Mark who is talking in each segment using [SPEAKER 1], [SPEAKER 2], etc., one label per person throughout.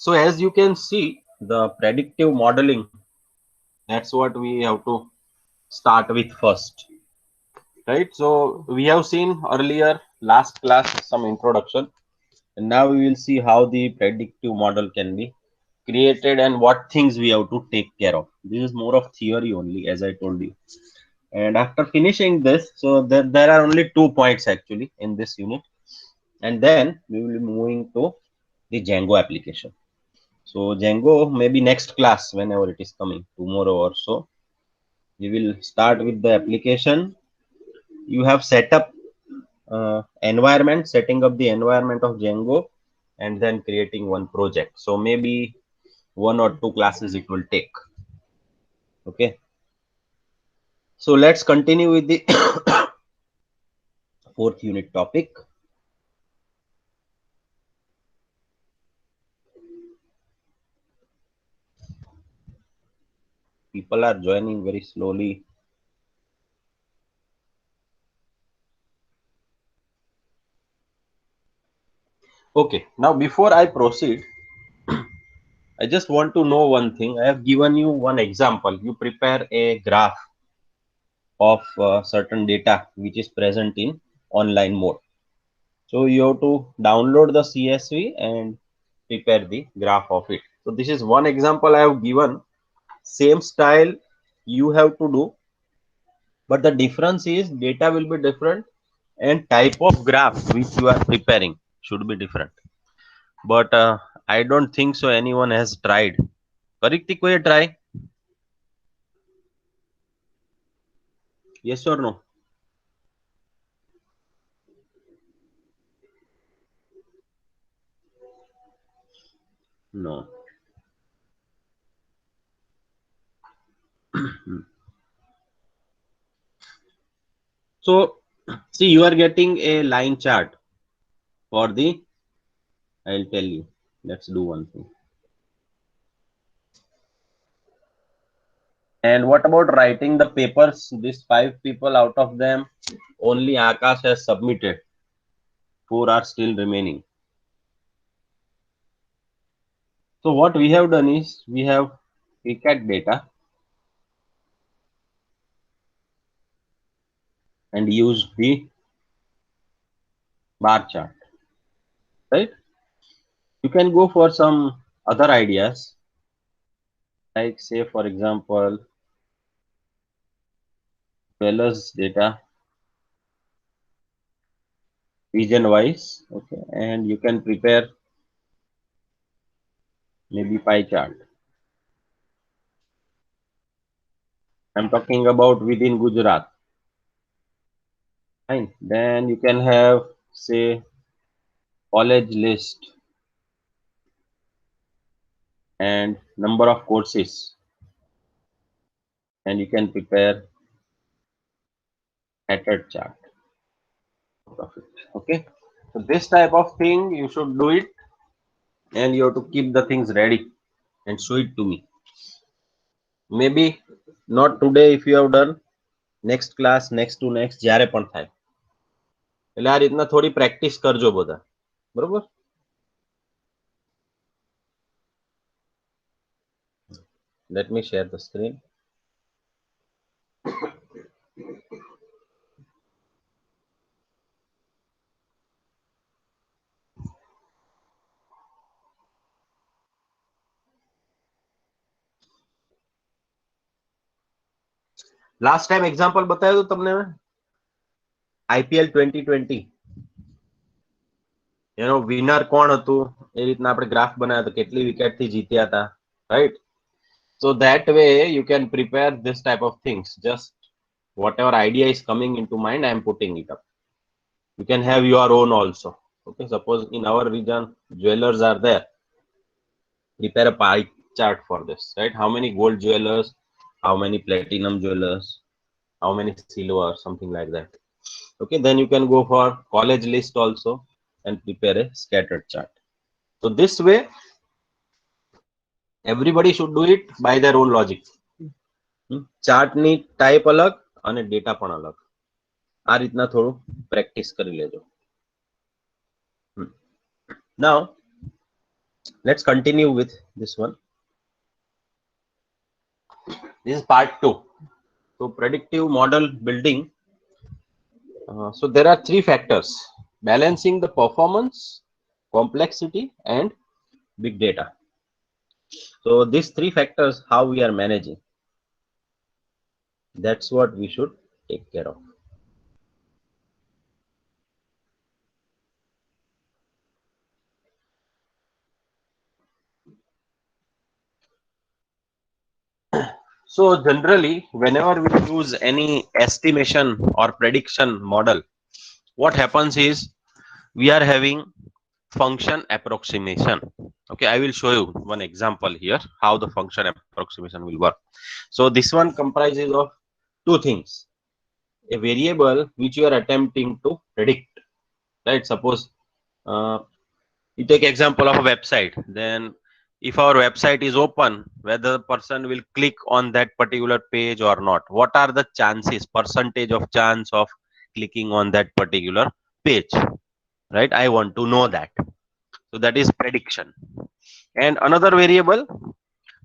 [SPEAKER 1] So as you can see, the predictive modeling, that's what we have to start with first, right? So we have seen earlier last class some introduction, and now we will see how the predictive model can be created and what things we have to take care of. This is more of theory only, as I told you. And after finishing this, so there are only 2 points actually in this unit, and then we will be moving to the Django application. So Django maybe next class whenever it is coming tomorrow or so. We will start with the application. You have set up environment, setting up the environment of Django, and then creating one project. So maybe 1 or 2 classes it will take. Okay. So let's continue with the fourth unit topic. People are joining very slowly. Okay. Now before I proceed, I just want to know one thing. I have given you one example. You prepare a graph of certain data which is present in online mode. So you have to download the CSV and prepare the graph of it. So this is one example I have given. Same style you have to do, but the difference is data will be different and type of graph which you are preparing should be different. But I don't think so anyone has tried. Correct? कोई try? Yes or no? No. So see, you are getting a line chart for the. I'll tell you. Let's do one thing. And what about writing the papers? These 5 people, out of them, only Akash has submitted. 4 are still remaining. So what we have done is we have PCAT data and used the bar chart, right? You can go for some other ideas, like say for example, Wellers data region wise, okay, and you can prepare maybe pie chart. I'm talking about within Gujarat. Fine. Then you can have say college list and number of courses, and you can prepare scattered chart of it. Okay. So this type of thing you should do it, and you have to keep the things ready and show it to me. Maybe not today if you have done, next class, next to next, જ્યારે પણ થાય. એટલે આ રીતના થોડી practice કરજો બધા. બરોબર? Let me share the screen. Last time example બતાવ્યું હતું તમને IPL 2020 એનો વિનર કોણ હતું એ રીતના આપણે ગ્રાફ બનાવ્યા હતા, કેટલી વિકેટ થી જીત્યા હતા, right? So that way you can prepare this type of things. Just whatever idea is coming into mind, I am putting it up. You can have your own also. Okay, suppose in our region jewelers are there, prepare a pie chart for this, right? How many gold jewelers, how many platinum jewelers, how many silver, something like that. Okay, then you can go for college list also and prepare a scattered chart. So this way everybody should do it by their own logic. Chart ની type અલગ અને data પણ અલગ. આ રીતના થોડું practice કરી લેજો. Now Let's continue with this one. This is part 2. So predictive model building. So there are 3 factors: balancing the performance, complexity, and big data. So these 3 factors, how we are managing, that's what we should take care of. So generally, whenever we use any estimation or prediction model, what happens is we are having function approximation. Okay, I will show you one example here how the function approximation will work. So this one comprises of 2 things: a variable which you are attempting to predict, right? Suppose you take example of a website. Then if our website is open, whether the person will click on that particular page or not, what are the chances, percentage of chance of clicking on that particular page, right? I want to know that. So that is prediction. And another variable,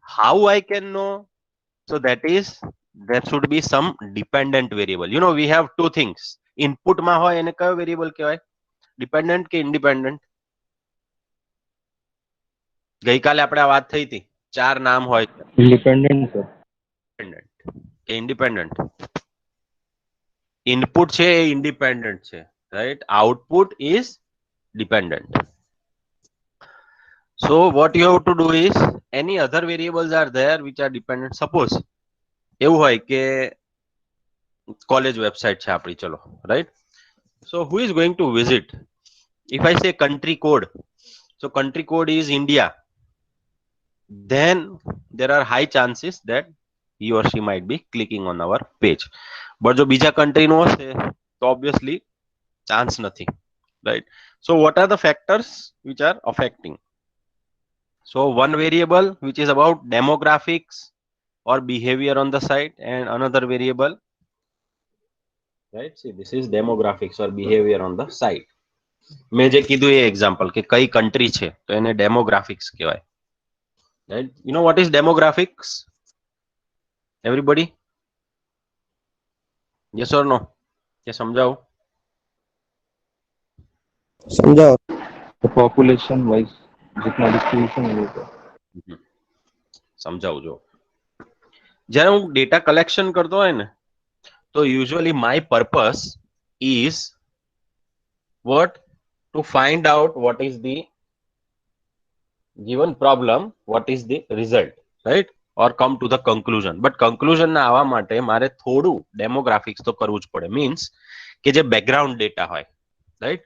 [SPEAKER 1] how I can know? So that is, there should be some dependent variable. You know, we have 2 things. Input માં હોય એને કયો variable કહેવાય? Dependent કે independent? ગઈકાલે આપણે આ વાત થઈ હતી, 4 નામ હોય.
[SPEAKER 2] Independent, sir.
[SPEAKER 1] Independent. Input છે એ independent છે, right? Output is dependent. So what you have to do is, any other variables are there which are dependent. Suppose એવું હોય કે college website છે આપણી, ચલો, right? So who is going to visit? If I say country code, so country code is India, then there are high chances that he or she might be clicking on our page. But જો બીજા country નો હશે તો obviously chance nothing, right? So what are the factors which are affecting? So one variable which is about demographics or behavior on the site, and another variable, right? See, this is demographics or behavior on the site. મેં જે કીધું એ example કે કઈ country છે તો એને ડેમોગ્રાફિક્સ કહેવાય, right? You know what is demographics? Everybody? Yes or no? કે સમજાવું?
[SPEAKER 2] समझाओ. The population wise जितना distribution है वो.
[SPEAKER 1] સમજાવું. જો જ્યારે હું ડેટા કલેક્શન કરતો હોય ને, તો usually my purpose is what? To find out what is the given problem, what is the result, right? Or come to the conclusion. But conclusion ના આવવા માટે મારે થોડું demographics તો કરવું જ પડે. Means કે જે background data હોય, right?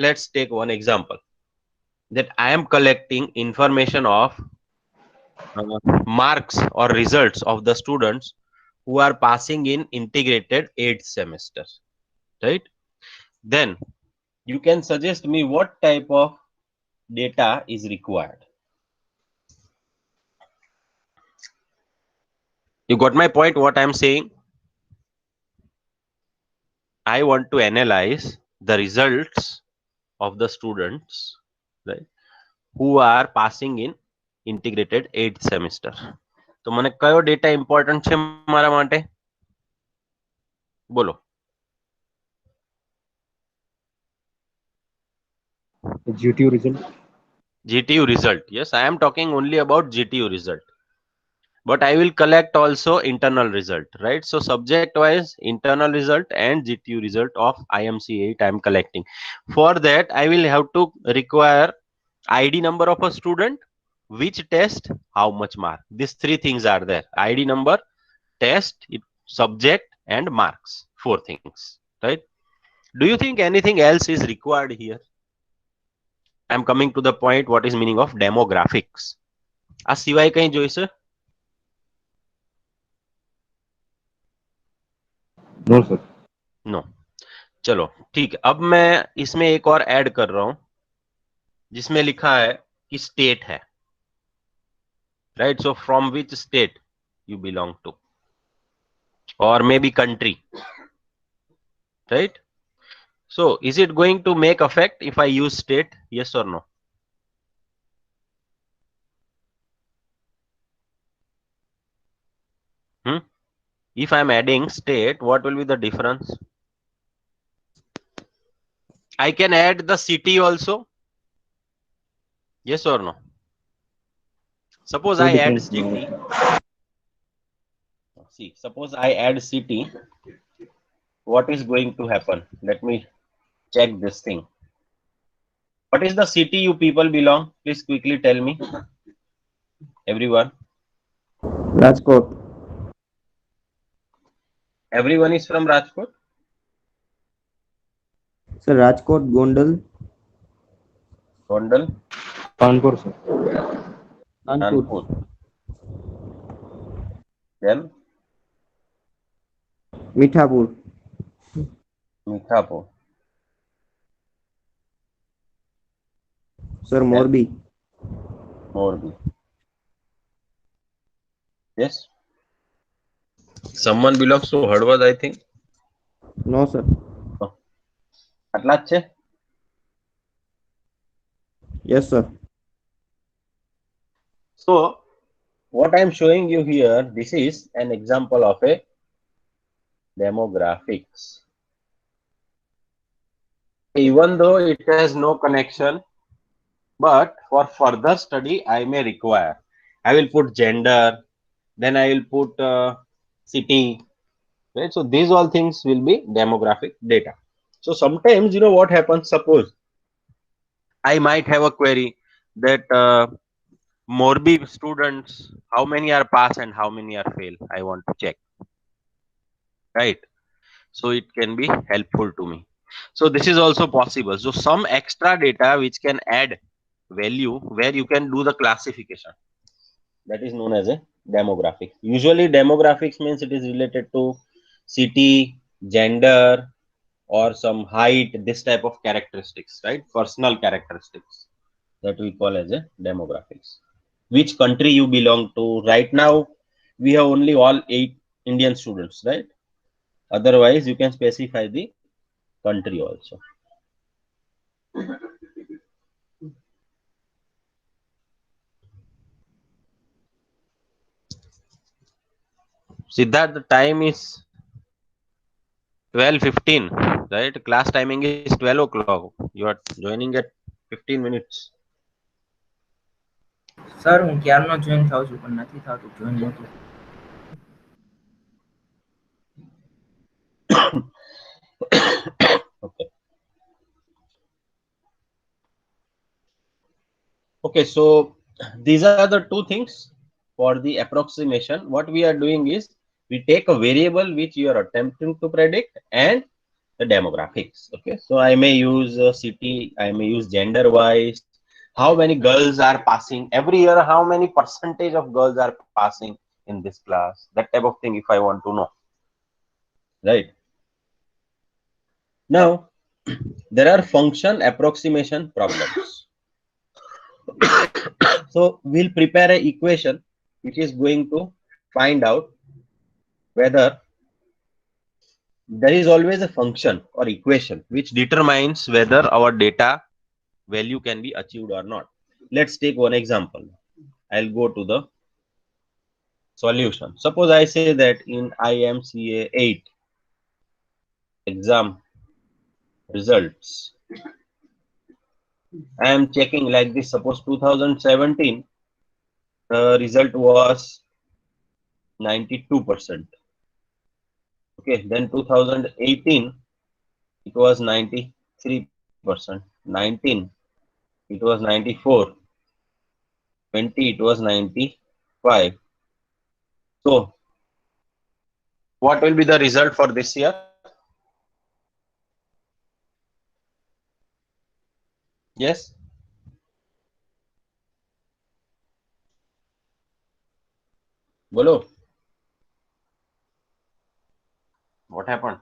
[SPEAKER 1] Let's take one example, that I am collecting information of marks or results of the students who are passing in integrated 8th semester, right? Then you can suggest me what type of data is required. You got my point what I am saying? I want to analyze the results of the students, right, who are passing in integrated 8th semester. તો મને કયો data important છે મારા માટે? બોલો.
[SPEAKER 2] GTU result.
[SPEAKER 1] GTU result. Yes, I am talking only about GTU result. But I will collect also internal result, right? So subject wise internal result and GTU result of IMC8 I am collecting. For that I will have to require ID number of a student, which test, how much mark. These 3 things are there: ID number, test, subject, and marks. 4 things, right? Do you think anything else is required here? I am coming to the point, what is meaning of demographics. આ સિવાય કઈ જોઈશે?
[SPEAKER 2] No sir.
[SPEAKER 1] No. चलो ठीक है, अब मैं इसमें एक और ऐड कर रहा हूं जिसमें लिखा है कि स्टेट है, right? So from which state you belong to, or maybe country, right? So is it going to make effect if I use state? Yes or no? If I am adding state, what will be the difference? I can add the city also. Yes or no? Suppose
[SPEAKER 2] Two
[SPEAKER 1] I add
[SPEAKER 2] different
[SPEAKER 1] city. See, suppose I add city. What is going to happen? Let me check this thing. What is the city you people belong? Please quickly tell me. Everyone.
[SPEAKER 2] Rajkot.
[SPEAKER 1] Everyone is from Rajkot.
[SPEAKER 2] Sir, Rajkot, Gondal.
[SPEAKER 1] Gondal.
[SPEAKER 2] Kanpur, sir. Kanpur.
[SPEAKER 1] Kanpur. Then
[SPEAKER 2] Mithapur.
[SPEAKER 1] Mithapur.
[SPEAKER 2] Sir,
[SPEAKER 1] Then
[SPEAKER 2] Morbi.
[SPEAKER 1] Morbi. Yes. Someone belongs to Hadwad, I think.
[SPEAKER 2] No, sir.
[SPEAKER 1] Oh. આટલા જ છે?
[SPEAKER 2] Yes, sir.
[SPEAKER 1] So what I am showing you here, this is an example of a demographics. Even though it has no connection, but for further study I may require. I will put gender, then I will put city, right? So these all things will be demographic data. So sometimes, you know what happens, suppose I might have a query that Morbi students, how many are pass and how many are fail? I want to check, right? So it can be helpful to me. So this is also possible. So some extra data which can add value where you can do the classification. That is known as a demographic. Usually demographics means it is related to city, gender, or some height, this type of characteristics, right? Personal characteristics that we call as a demographics. Which country you belong to? Right now, we have only all 8 Indian students, right? Otherwise, you can specify the country also. Siddharth, the time is 12:15, right? Class timing is 12 o'clock. You are joining at 15 minutes.
[SPEAKER 3] Sir હું ક્યારનો join થાઉં છું પણ નથી થતું join નહોતું.
[SPEAKER 1] Okay. Okay, so these are the two things for the approximation. What we are doing is we take a variable which you are attempting to predict and the demographics. Okay, so I may use city, I may use gender wise, how many girls are passing every year, how many percentage of girls are passing in this class, that type of thing if I want to know, right? Now there are function approximation problems. So we'll prepare an equation which is going to find out whether there is always a function or equation which determines whether our data value can be achieved or not. Let's take one example. I'll go to the solution. Suppose I say that in IMCA 8 exam results, I am checking like this. Suppose 2017 the result was 92%. Okay, then 2018 it was 93%, 19 it was 94, 20 it was 95. So what will be the result for this year? Yes, bolo, what happened?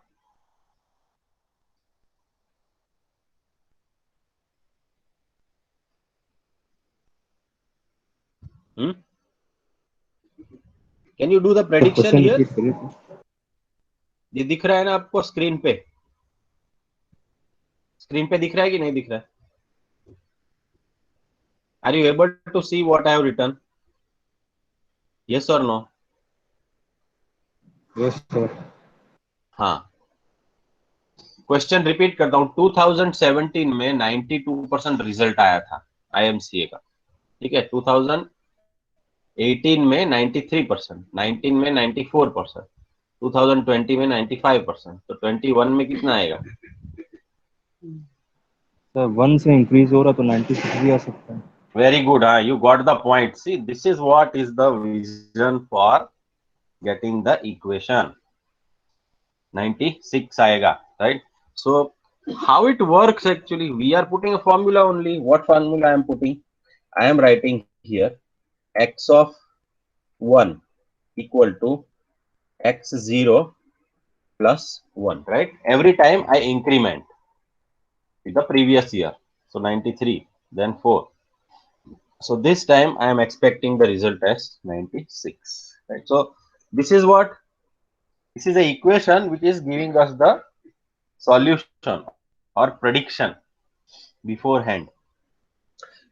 [SPEAKER 1] Can you do the prediction here? ये दिख रहा है ना आपको screen पे? Screen पे दिख रहा है कि नहीं दिख रहा है? Are you able to see what I have written? Yes or no?
[SPEAKER 2] Yes sir.
[SPEAKER 1] हाँ, क्वेश्चन रिपीट करता हूँ। 2017 में 92% रिजल्ट आया था IMCA का, ठीक है। 2018 में 93%, 19 में 94%, 2020 में 95%, तो 21 में कितना आएगा?
[SPEAKER 2] सर 1 से इंक्रीज हो रहा तो 96 भी आ सकता है।
[SPEAKER 1] Very good. You got the point. See, this is what is the vision for getting the equation. 96 आएगा, right? So how it works actually? We are putting a formula only. What formula I am putting? I am writing here x of 1 equal to x0 plus 1, right? Every time I increment with the previous year. So 93, then 4. So this time I am expecting the result as 96, right? So this is what, this is the equation which is giving us the solution or prediction beforehand.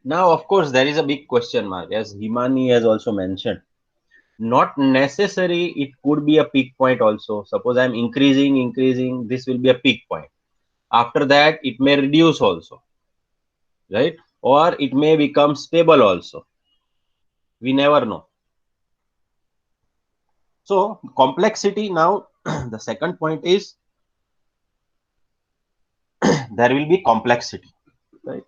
[SPEAKER 1] Now, of course, there is a big question mark, as Himani has also mentioned. Not necessary, it could be a peak point also. Suppose I am increasing, this will be a peak point. After that, it may reduce also, right? Or it may become stable also. We never know. So complexity now, the second point is there will be complexity, right?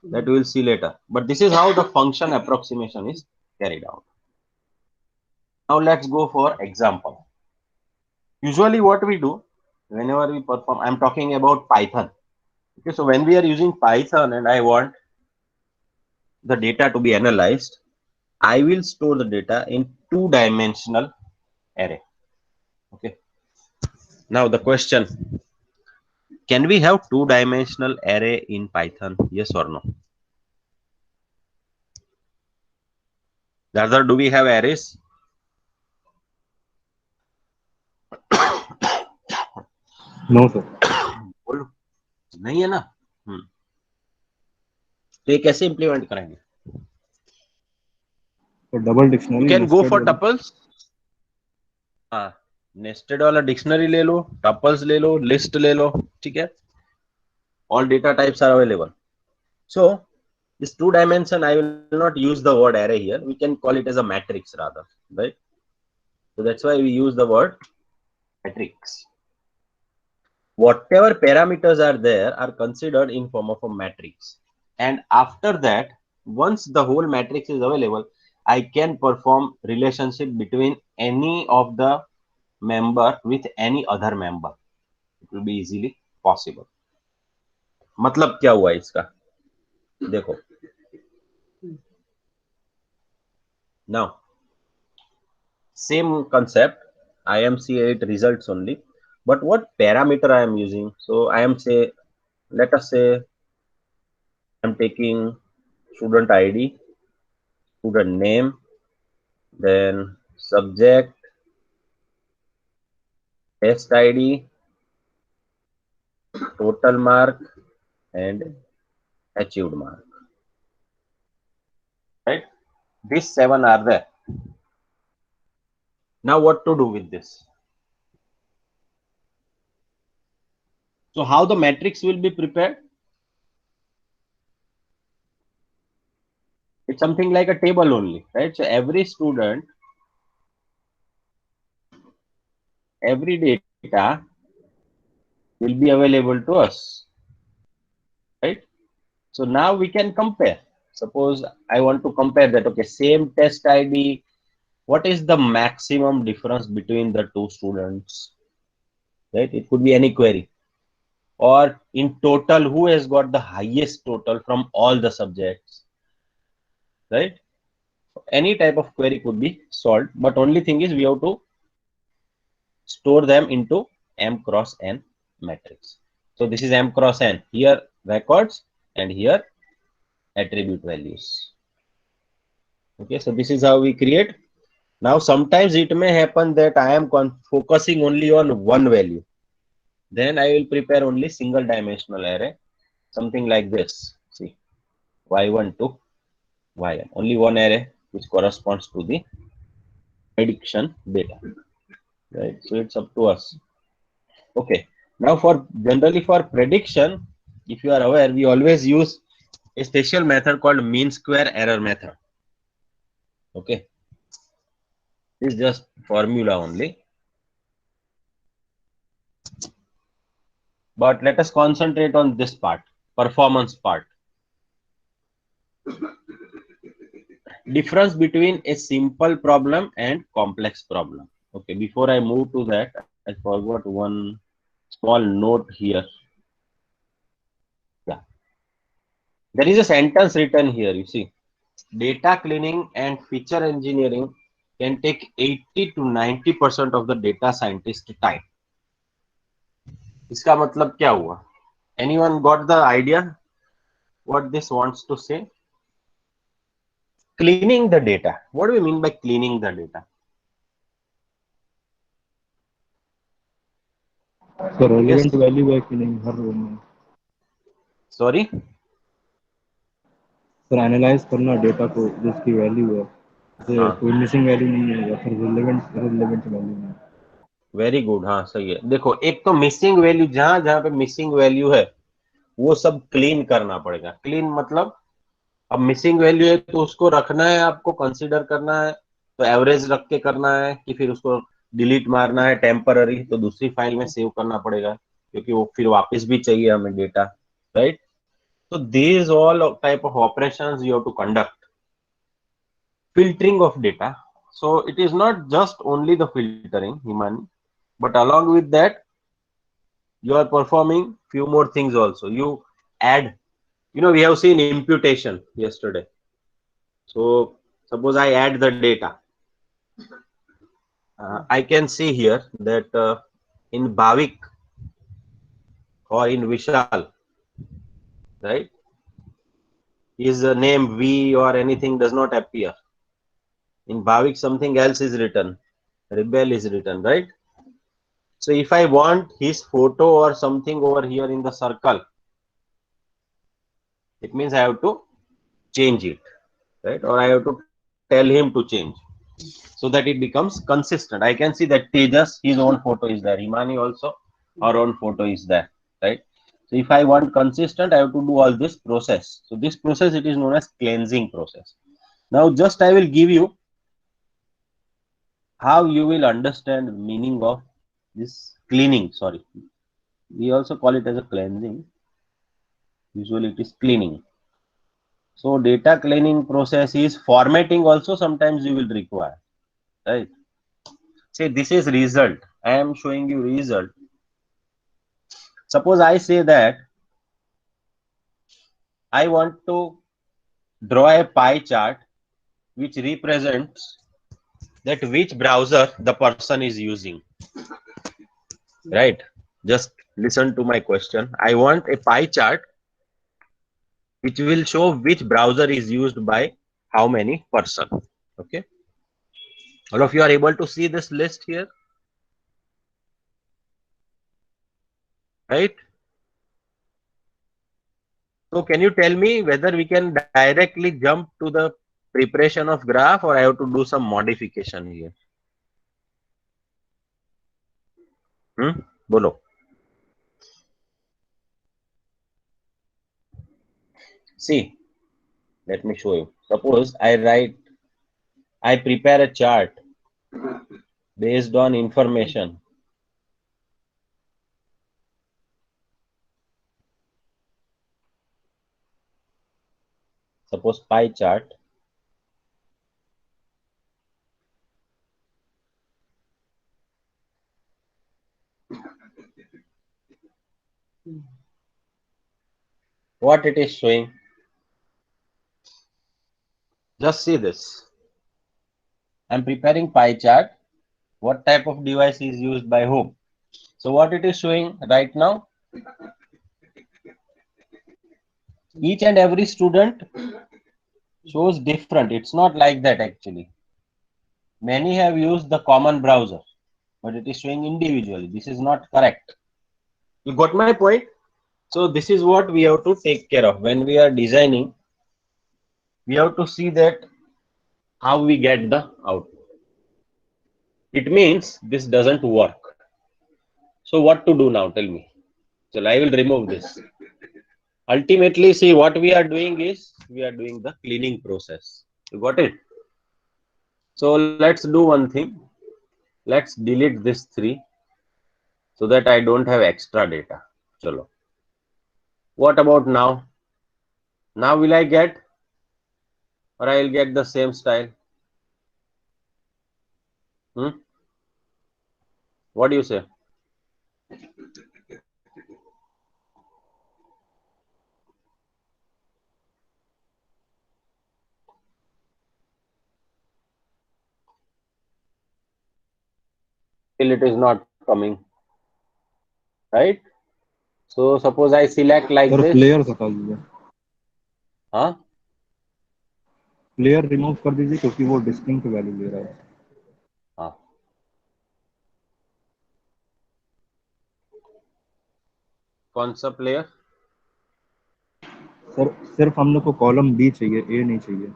[SPEAKER 1] That we will see later. But this is how the function approximation is carried out. Now let's go for example. Usually what we do whenever we perform, I'm talking about Python. Okay, so when we are using Python and I want the data to be analyzed, I will store the data in two-dimensional array. Okay. Now the question, can we have two-dimensional array in Python? Yes or no? Rather, do we have arrays?
[SPEAKER 2] No sir.
[SPEAKER 1] बोलो, नहीं है ना? तो ये कैसे implement करेंगे?
[SPEAKER 2] तो double
[SPEAKER 1] You
[SPEAKER 2] dictionary
[SPEAKER 1] can go
[SPEAKER 2] nested
[SPEAKER 1] for
[SPEAKER 2] वाली।
[SPEAKER 1] tuples. हाँ, नेस्टेड वाला डिक्शनरी ले लो, टपल्स ले लो, लिस्ट ले लो, ठीक है। All data types are available. So this two dimension, I will not use the word array here. We can call it as a matrix rather, right? So that's why we use the word matrix. Whatever parameters are there are considered in form of a matrix. And after that, once the whole matrix is available, I can perform relationship between any of the member with any other member. It will be easily possible. मतलब क्या हुआ इसका? देखो. Now, same concept, IMCA 8 results only, but what parameter I am using? So I am say, let us say I'm taking student ID, student name, then subject, test ID, total mark, and achieved mark. Right? These 7 are there. Now what to do with this? So how the matrix will be prepared? It's something like a table only, right? So every student, every data will be available to us, right? So now we can compare. Suppose I want to compare that, okay, same test ID, what is the maximum difference between the two students, right? It could be any query. Or in total, who has got the highest total from all the subjects, right? Any type of query could be solved, but only thing is we have to store them into M cross N matrix. So this is M cross N, here records and here attribute values. Okay, so this is how we create. Now sometimes it may happen that I am focusing only on one value. Then I will prepare only single dimensional array, something like this. See, y1 to yn, only one array which corresponds to the prediction data. right? So it's up to us. Okay. Now for generally for prediction, if you are aware, we always use a special method called mean square error method. Okay. This is just formula only. But let us concentrate on this part, performance part. Difference between a simple problem and complex problem. Okay, before I move to that, I forgot one small note here. Yeah, there is a sentence written here. You see, data cleaning and feature engineering can take 80 to 90% of the data scientist time. इसका मतलब क्या हुआ? Anyone got the idea what this wants to say? Cleaning the data. What do we mean by cleaning the data?
[SPEAKER 2] So
[SPEAKER 1] Yes.
[SPEAKER 2] relevant value है कि नहीं हर रो में.
[SPEAKER 1] Sorry.
[SPEAKER 2] Sir analyse करना data को जिसकी वैल्यू है, जैसे
[SPEAKER 1] हाँ.
[SPEAKER 2] कोई मिसिंग वैल्यू नहीं है या फिर रिलेवेंट वैल्यू नहीं है.
[SPEAKER 1] Very good. हाँ सही है. देखो एक तो मिसिंग वैल्यू जहां जहां पे मिसिंग वैल्यू है वो सब क्लीन करना पड़ेगा. क्लीन मतलब अब मिसिंग वैल्यू है तो उसको रखना है, आपको कंसीडर करना है, तो एवरेज रख के करना है कि फिर उसको डिलीट मारना है टेम्पररी, तो दूसरी फाइल में सेव करना पड़ेगा क्योंकि वो फिर वापस भी चाहिए हमें data, right? So these all type of operations you have to conduct. Filtering of data. So it is not just only the filtering, Himani, but along with that, you are performing few more things also. You add, we have seen imputation yesterday. So suppose I add the data. I can see here that in Bhavik or in Vishal, right? His name V or anything does not appear. In Bhavik, something else is written. Rebel is written, right? So if I want his photo or something over here in the circle, it means I have to change it, right? Or I have to tell him to change so that it becomes consistent. I can see that Tejas, his own photo is there. Himani also, our own photo is there, right? So if I want consistent, I have to do all this process. So this process, it is known as cleansing process. Now just I will give you how you will understand the meaning of this cleaning. Sorry, we also call it as a cleansing. Usually it is cleaning. So data cleaning process is formatting also sometimes you will require, right? Say this is result. I am showing you result. Suppose I say that I want to draw a pie chart which represents that which browser the person is using, right? Just listen to my question. I want a pie chart which will show which browser is used by how many person. Okay, all of you are able to see this list here, right? So can you tell me whether we can directly jump to the preparation of graph or I have to do some modification here? Bolo. See, let me show you. Suppose I prepare a chart based on information. Suppose pie chart. What it is showing? Just see this. I'm preparing pie chart. What type of device is used by whom? So what it is showing right now? Each and every student shows different. It's not like that actually. Many have used the common browser, but it is showing individually. This is not correct. You got my point? So this is what we have to take care of when we are designing. We have to see that how we get the output. it means this doesn't work. So what to do now? Tell me. So I will remove this. Ultimately, see, what we are doing is we are doing the cleaning process. You got it? So let's do one thing. Let's delete this 3 so that I don't have extra data. Chalo. What about now? Now will I get, or I will get the same style? What do you say? Still it is not coming, right? So suppose I select like
[SPEAKER 2] sir
[SPEAKER 1] this.
[SPEAKER 2] Player हटा दीजिए,
[SPEAKER 1] हाँ,
[SPEAKER 2] player remove कर दीजिए क्योंकि वो distinct value ले रहा है.
[SPEAKER 1] हाँ, कौन सा प्लेयर?
[SPEAKER 2] सर सिर्फ हम लोग को कॉलम बी चाहिए, ए नहीं चाहिए.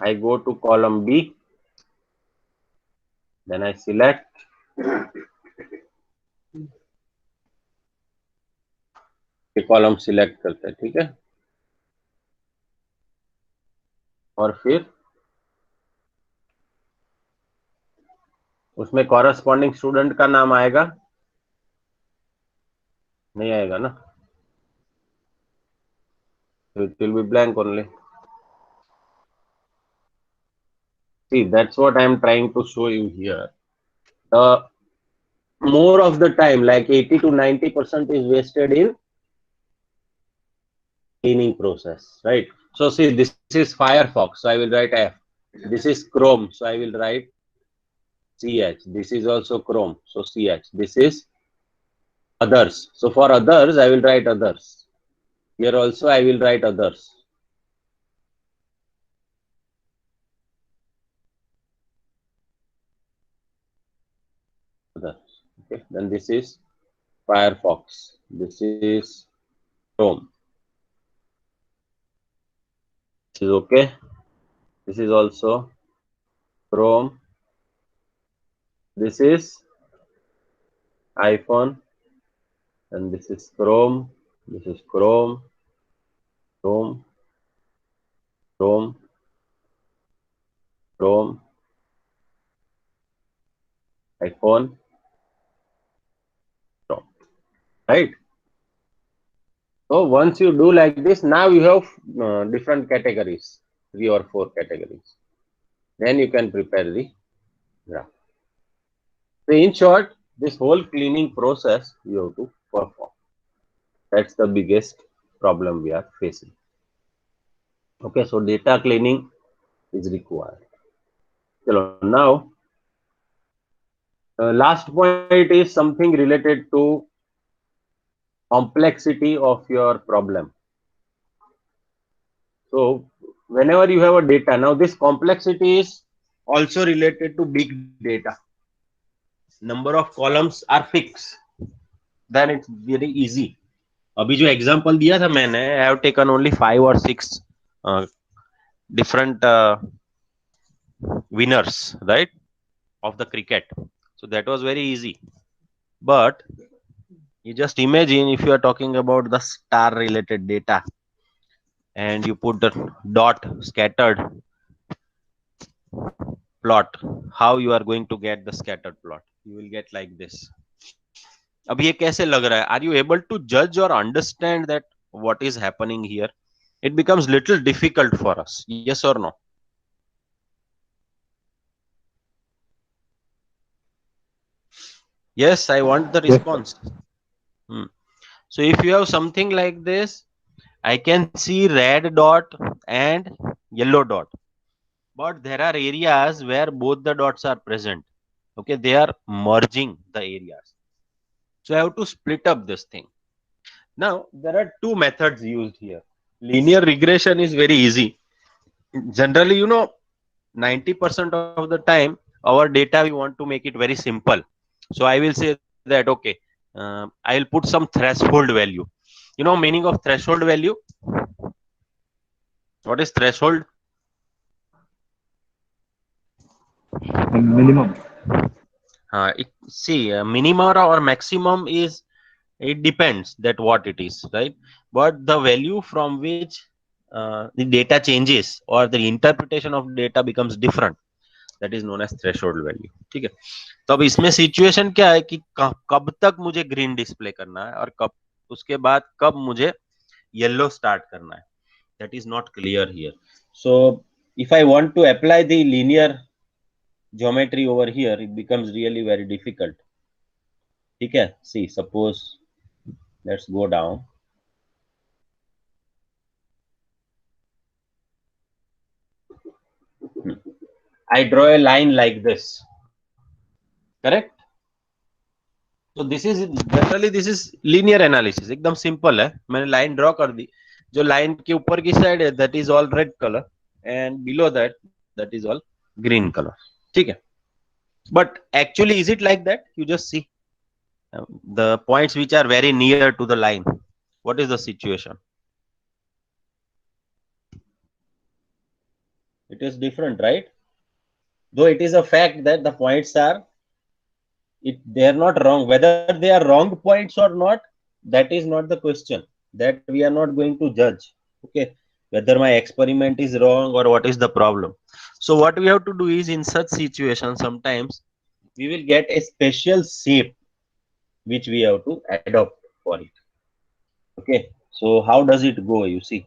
[SPEAKER 1] I go to column B, then I select ये कॉलम सिलेक्ट करते हैं, ठीक है. और फिर उसमें कॉरेस्पॉन्डिंग स्टूडेंट का नाम आएगा? नहीं आएगा ना, it will be blank only. See, that's what I am trying to show you here. More of the time, like 80 to 90% is wasted in cleaning process, right? So see, this is Firefox, so I will write F. This is Chrome, so I will write CH. This is also Chrome, so CH. This is others. So for others, I will write others. Here also I will write others. Others. Okay. Then this is Firefox. This is Chrome. This is okay. This is also Chrome. This is iPhone. And this is Chrome. This is Chrome. Chrome. Chrome. Chrome. iPhone. Chrome. Right? So once you do like this, now you have different categories, 3 or 4 categories. Then you can prepare the graph. So in short, this whole cleaning process you have to perform. That's the biggest problem we are facing. Okay, so data cleaning is required. So now, last point is something related to complexity of your problem. So whenever you have a data, now this complexity is also related to big data. Number of columns are fixed, then it's very easy. अभी जो example दिया था मैंने, I have taken only 5 or 6 different winners, right, of the cricket. So that was very easy. But you just imagine if you are talking about the star related data and you put the dot scattered plot, how you are going to get the scattered plot? You will get like this. अब ये कैसे लग रहा है? Are you able to judge or understand that what is happening here? It becomes little difficult for us. Yes or no? Yes, I want the response. So if you have something like this, I can see red dot and yellow dot, but there are areas where both the dots are present. Okay, they are merging the areas. So I have to split up this thing. Now there are 2 methods used here. Linear regression is very easy. Generally, 90% of the time our data we want to make it very simple. So I will say that okay, I will put some threshold value. Meaning of threshold value? What is threshold?
[SPEAKER 2] Minimum.
[SPEAKER 1] See, minimum or maximum is, it depends that what it is, right? But the value from which the data changes or the interpretation of data becomes different, that is known as threshold value. ठीक है? तो अब इसमें situation क्या है कि कब तक मुझे ग्रीन डिस्प्ले करना है और कब, उसके बाद कब मुझे येलो स्टार्ट करना है, that is not clear here. So if I want to apply the linear geometry over here, it becomes really very difficult. Okay, see, suppose let's go down. I draw a line like this, correct? So this is generally, this is linear analysis, एकदम simple है. मैंने line draw कर दी, जो line के ऊपर की side है, that is all red color, and below that, that is all green color. ठीक है? But actually, is it like that? You just see the points which are very near to the line. What is the situation? It is different, right? Though it is a fact that the points are, they are not wrong. Whether they are wrong points or not, that is not the question. That we are not going to judge. Okay, whether my experiment is wrong or what is the problem. So what we have to do is, in such situations, sometimes we will get a special shape which we have to adopt for it. Okay, so how does it go? You see,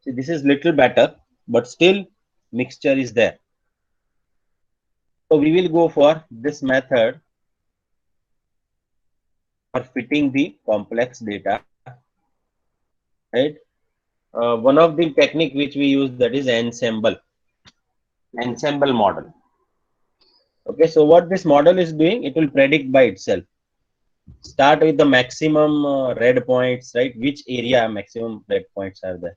[SPEAKER 1] this is little better, but still mixture is there. So we will go for this method for fitting the complex data, right? One of the technique which we use, that is ensemble model. Okay, so what this model is doing, it will predict by itself. Start with the maximum red points, right? Which area maximum red points are there?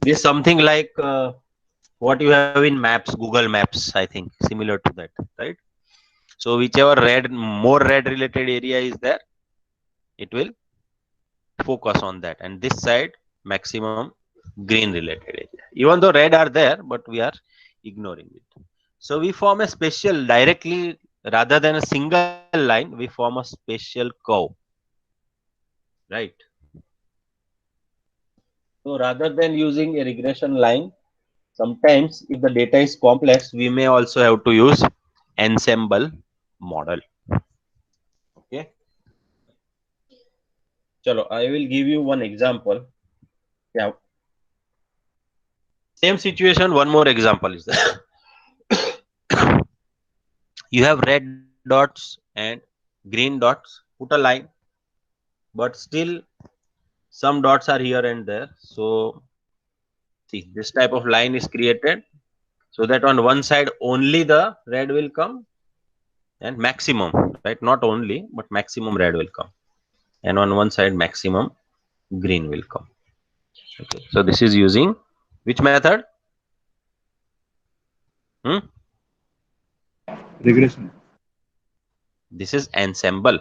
[SPEAKER 1] This is something like what you have in maps, Google Maps, I think, similar to that, right? So whichever more red related area is there, it will focus on that, and this side maximum green related area. Even though red are there, but we are ignoring it. So we form a special, directly, rather than a single line, we form a special curve, right? So rather than using a regression line, sometimes if the data is complex, we may also have to use ensemble model. Okay. Chalo, I will give you one example. Yeah. Same situation, one more example is there. You have red dots and green dots, put a line, but still some dots are here and there. So see, this type of line is created so that on one side only the red will come, and maximum, right? Not only, but maximum red will come, and on one side maximum green will come. Okay. So this is using which method?
[SPEAKER 2] Regression.
[SPEAKER 1] This is ensemble.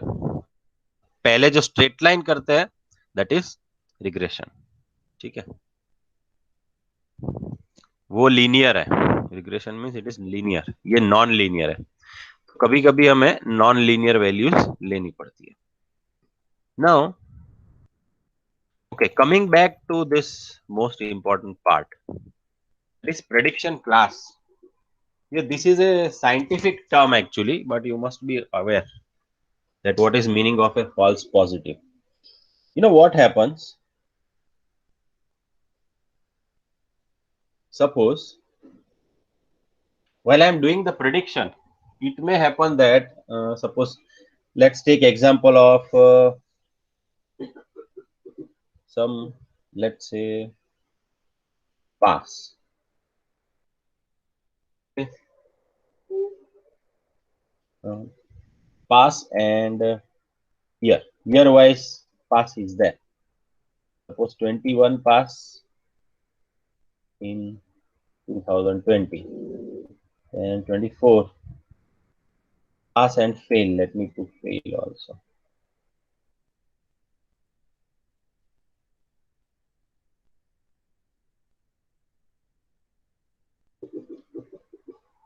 [SPEAKER 1] पहले जो straight line करते हैं, that is regression. ठीक है, वो linear है. Regression means it is linear, ये non linear है. कभी कभी हमें नॉन लीनियर वैल्यूज लेनी पड़ती है. Now okay, coming back to this most important part, this prediction class. Yeah, this is a scientific term actually, but you must be aware that what is meaning of a false positive. You know what happens? Suppose while I am doing the prediction, it may happen that suppose, let's take example of some, let's say, pass. Okay. Pass and year wise pass is there. Suppose 21 pass in 2020 and 24 pass and fail. Let me put fail also.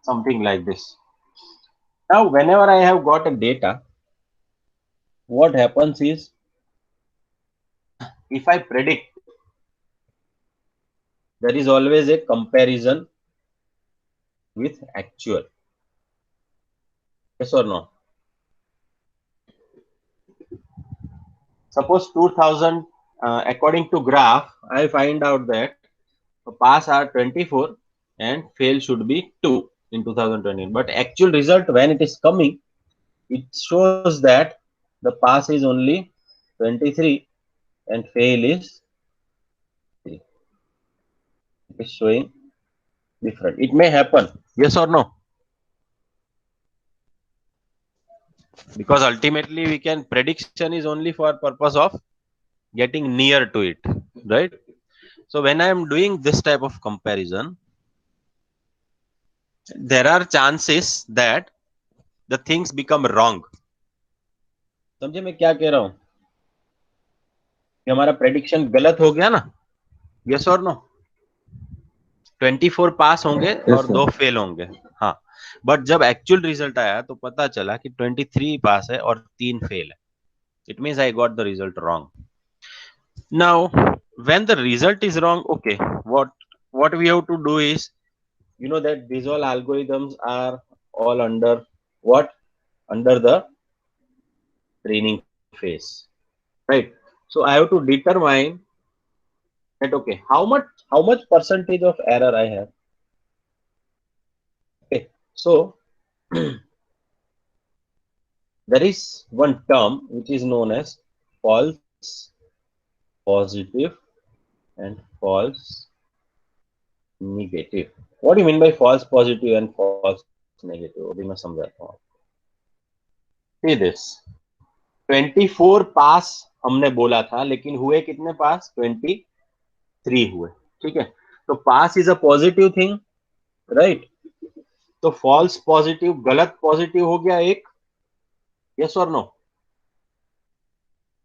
[SPEAKER 1] something like this. Now, whenever I have got a data, what happens is, if I predict, there is always a comparison with actual. Yes or no? Suppose 2000, according to graph, I find out that pass are 24 and fail should be 2 in 2020. But actual result, when it is coming, it shows that the pass is only 23 and fail is 3. It is showing different. It may happen. Yes or no? Because ultimately we can, prediction is only for purpose of getting near to it, right? So when I am doing this type of comparison, there are chances that the things become wrong. समझे मैं क्या कह रहा हूं कि हमारा prediction गलत हो गया ना? यस और नो? 24 पास होंगे और 2 फेल होंगे, हाँ, बट जब एक्चुअल रिजल्ट आया तो पता चला कि 23 पास है और 3 फेल है. It means I got the result wrong. Now when the result is wrong, okay, what we have to do is, you know that these all algorithms are all under what? Under the training phase, right? So I have to determine that, okay, how much percentage of error I have. Okay, so there is one term which is known as false positive and false negative. What do you mean by false positive and false negative? अभी मैं समझाता हूँ. See this, 24 पास हमने बोला था, लेकिन हुए कितने पास? 23 हुए. ठीक है, तो pass is a positive thing, right? तो फॉल्स पॉजिटिव, गलत पॉजिटिव हो गया एक. यस और नो?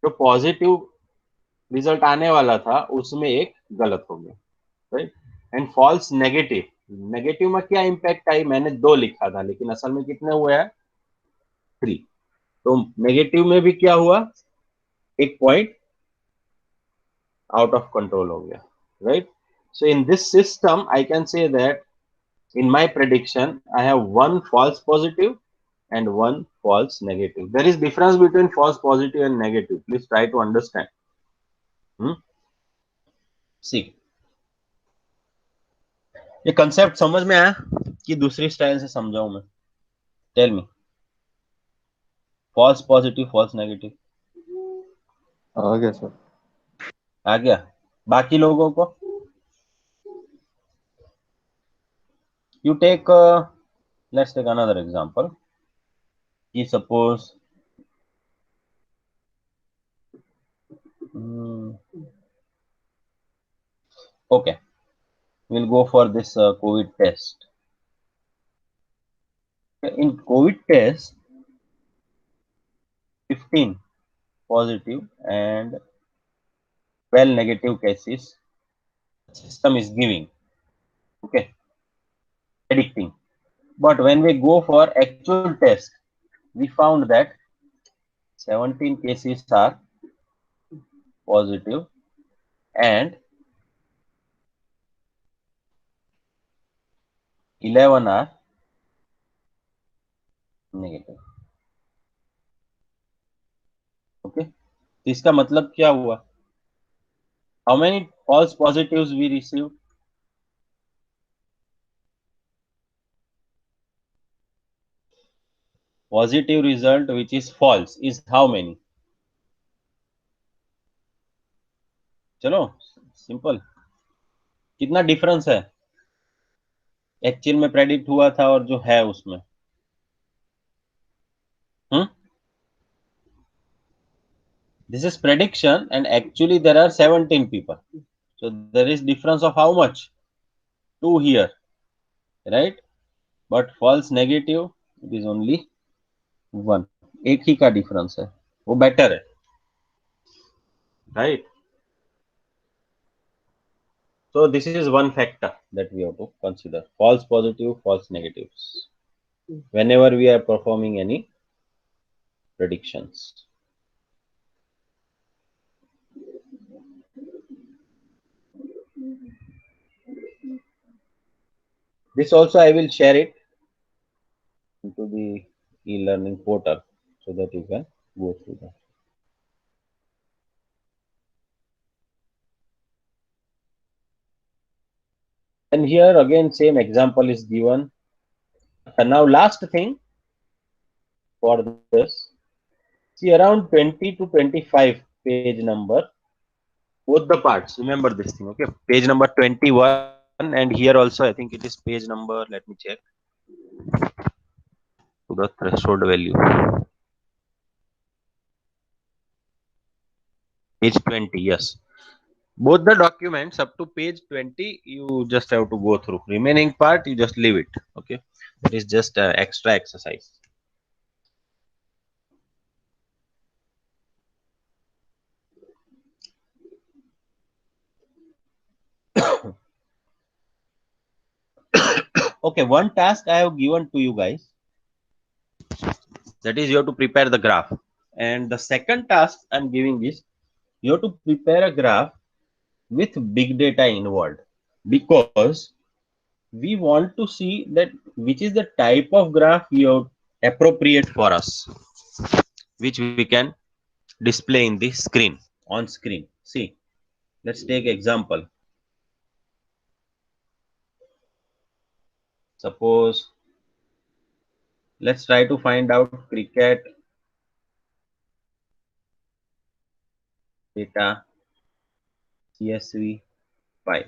[SPEAKER 1] जो पॉजिटिव रिजल्ट आने वाला था उसमें एक गलत हो गया, right? And false negative, negative में क्या इंपैक्ट आई? मैंने 2 लिखा था, लेकिन असल में कितने हुए हैं? 3. तो नेगेटिव में भी क्या हुआ? एक पॉइंट आउट ऑफ कंट्रोल हो गया, right? So in this system I can say that in my prediction I have one false positive and one false negative. There is difference between false positive and negative. Please try to understand. See, ये concept समझ में आया कि दूसरी style से समझाऊं मैं? Tell me. False positive, false negative
[SPEAKER 2] आ गया सर.
[SPEAKER 1] आ गया? बाकी लोगों को? You take let's take another example. कि suppose okay, we'll go for this COVID test. In COVID test, 15 positive and 12 negative cases system is giving, okay, predicting. But when we go for actual test, we found that 17 cases are positive and 11 are negative. Okay, तो इसका मतलब क्या हुआ? How many false positives we received? Positive result which is false is how many? चलो simple. कितना difference है actual में predict हुआ था और जो है उसमें? This is prediction and actually there are 17 people. So there is difference of how much? 2 here, right? But false negative, it is only 1. एक ही का डिफरेंस है, वो बेटर है, right? So this is one factor that we have to consider: false positive, false negatives, whenever we are performing any predictions. This also I will share it into the e-learning portal so that you can go through that. And here again same example is given. And now last thing for this, see around 20 to 25 page number, both the parts. Remember this thing, okay? Page number 21 and here also I think it is page number. Let me check to the threshold value. Page 20, yes. Both the documents up to page 20 you just have to go through. Remaining part you just leave it. Okay, it is just extra exercise. Okay, one task I have given to you guys, that is you have to prepare the graph, and the second task I'm giving is you have to prepare a graph with big data involved, because we want to see that which is the type of graph you have appropriate for us, which we can display in the screen, on screen. See, let's take example. Suppose let's try to find out cricket data CSV file.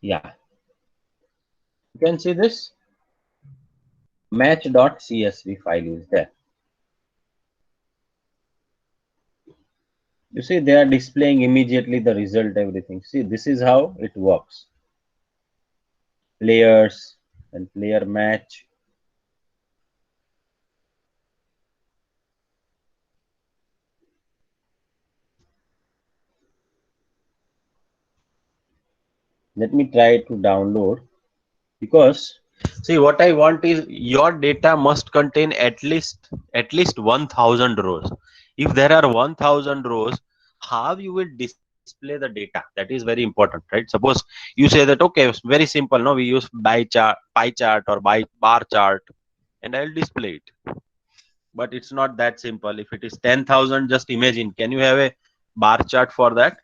[SPEAKER 1] Yeah, you can see this match.csv file is there. You see they are displaying immediately the result, everything. See, this is how it works. Players and player match. Let me try to download, because see what I want is your data must contain at least 1000 rows. If there are 1000 rows, how you will display the data? That is very important, right? Suppose you say that okay, it's very simple, no, we use pie chart or bar chart and I'll display it. But it's not that simple. If it is 10,000, just imagine, can you have a bar chart for that?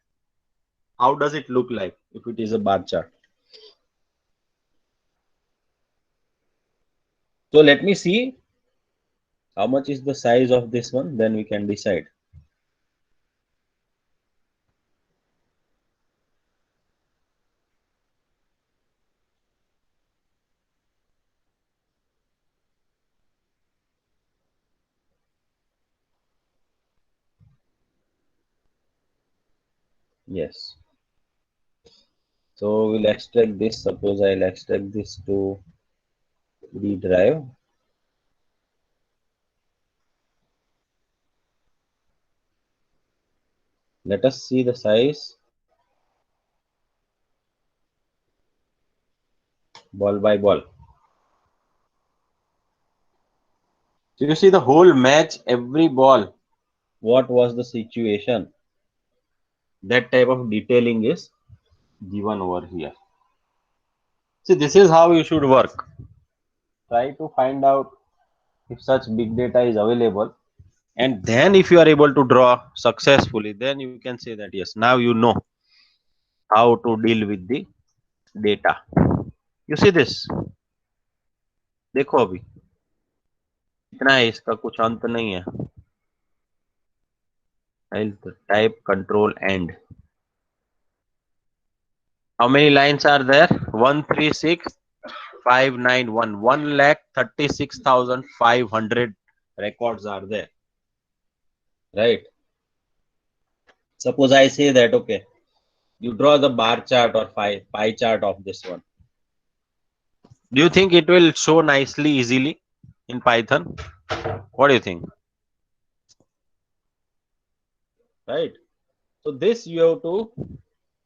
[SPEAKER 1] How does it look like if it is a bar chart? So let me see how much is the size of this one, then we can decide. Yes. So we'll extract this. Suppose I'll extract this to the drive. Let us see the size ball by ball. So you see the whole match, every ball, what was the situation? That type of detailing is given over here. See, this is how you should work. Try to find out if such big data is available, and then if you are able to draw successfully, then you can say that yes, now you know how to deal with the data. You see this, देखो अभी इतना है, इसका कुछ अंत नहीं है. I'll type control end. How many lines are there? 136,591. 1,36,500 records are there, right? Suppose I say that, okay, you draw the bar chart or pie chart of this one. Do you think it will show nicely, easily in Python? What do you think? Right? So this you have to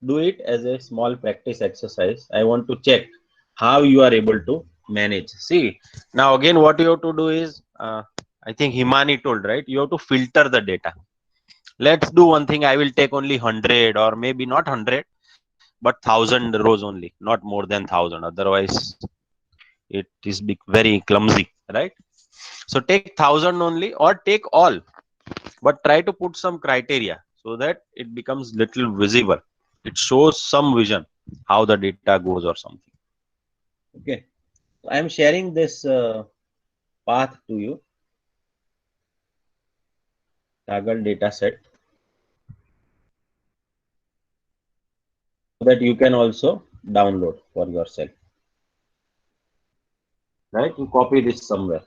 [SPEAKER 1] do it as a small practice exercise. I want to check how you are able to manage. See, now again what you have to do is, I think Himani told, right? You have to filter the data. Let's do one thing. I will take only 100 or maybe not 100, but 1000 rows only, not more than 1000. Otherwise, it is very clumsy, right? So take 1000 only or take all, but try to put some criteria so that it becomes little visible. It shows some vision how the data goes or something. Okay, so I am sharing this path to you. Kaggle data set, so that you can also download for yourself. Right? You copy this somewhere.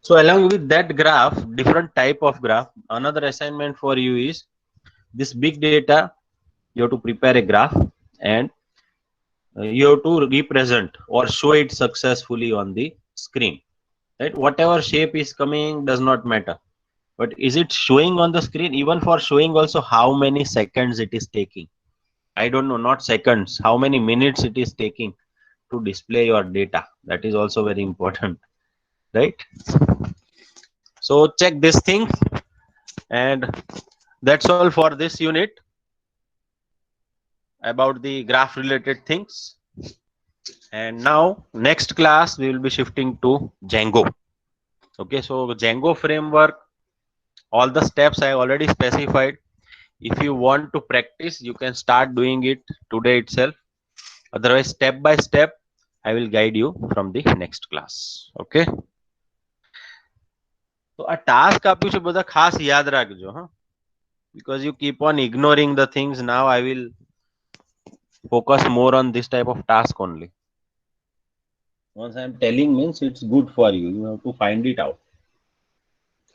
[SPEAKER 1] So along with that graph, different type of graph, another assignment for you is this big data. You have to prepare a graph and you have to represent or show it successfully on the screen. Right? Whatever shape is coming does not matter. But is it showing on the screen? Even for showing also how many seconds it is taking. I don't know, not seconds, how many minutes it is taking to display your data. That is also very important, right? So check this thing, and that's all for this unit about the graph related things. And now next class we will be shifting to Django. Okay, so Django framework, all the steps I already specified. If you want to practice, you can start doing it today itself. Otherwise, step by step, I will guide you from the next class. Okay. So a task આપ્યું છે બધા ખાસ યાદ રાખજો, huh? Because you keep on ignoring the things. Now I will focus more on this type of task only. Once I am telling means it's good for you. You have to find it out.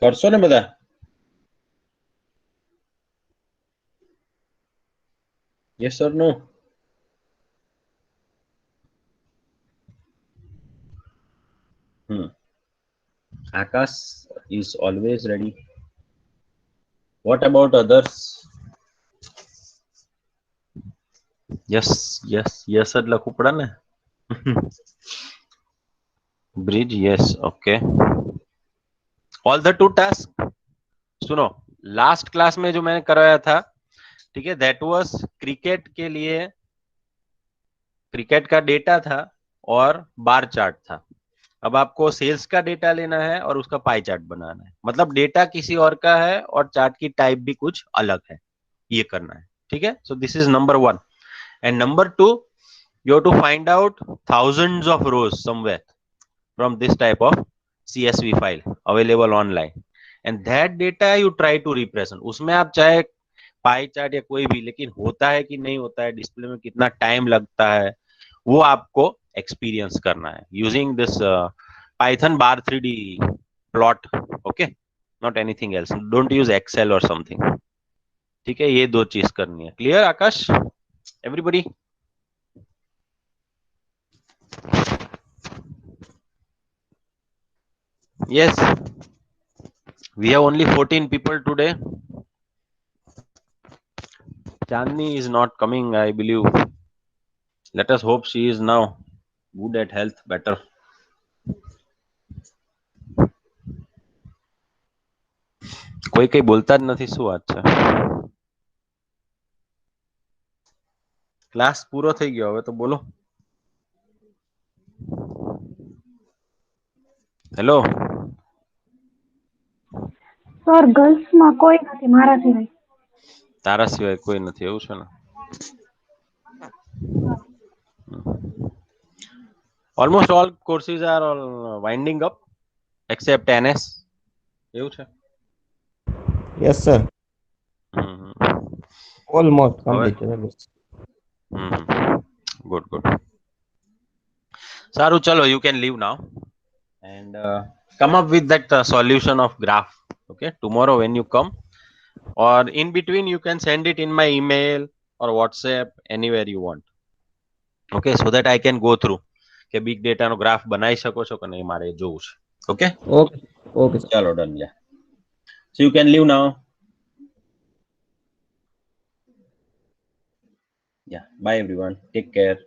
[SPEAKER 1] કરશો ને બધા? Yes or no? Akash is always ready. What about others? Yes, yes, yes જ લખવું પડે ને. Bridge, yes, okay. All the two tasks. सुनो, last class में जो मैंने करवाया था, ठीक है, दैट वाज क्रिकेट के लिए, क्रिकेट का डेटा था और बार चार्ट था. अब आपको सेल्स का डेटा लेना है और उसका पाई चार्ट बनाना है. मतलब डेटा किसी और का है और चार्ट की टाइप भी कुछ अलग है. ये करना है, ठीक है. So this is number 1. And number 2, you have to find out thousands of rows somewhere from this type of CSV file available online, and that data you try to represent. उसमें आप चाहे पाई चार्ट या कोई भी, लेकिन होता है कि नहीं होता है, डिस्प्ले में कितना टाइम लगता है, वो आपको एक्सपीरियंस करना है using this Python bar 3D plot. Okay, not anything else. Don't use Excel or something. ठीक है, ये दो चीज करनी है. Clear Akash? Everybody? Yes, we have only 14 people today. Chandni is not coming, I believe. Let us hope she is now good at health, better. કોઈ કઈ બોલતા જ નથી, શું વાત છે? ક્લાસ પૂરો થઈ ગયો, હવે તો બોલો. હેલો
[SPEAKER 4] સર, ગર્લ્સમાં કોઈ નથી મારા સિવાય.
[SPEAKER 1] તારા સિવાય કોઈ નથી, એવું છે ને? Almost all courses are winding up except NS. એવું છે?
[SPEAKER 2] Yes, sir. Almost
[SPEAKER 1] હવે
[SPEAKER 2] completed.
[SPEAKER 1] good, good. Saru, chalo, you can leave now and come up with that solution of graph. Okay, tomorrow when you come, or in between you can send it in my email or WhatsApp, anywhere you want. Okay, so that I can go through કે big data નો graph બનાવી શકો છો કે નહીં મારે જોવું છે. Okay,
[SPEAKER 2] Okay. Okay, sir.
[SPEAKER 1] chalo, done. Yeah, so you can leave now. Yeah, bye everyone, take care.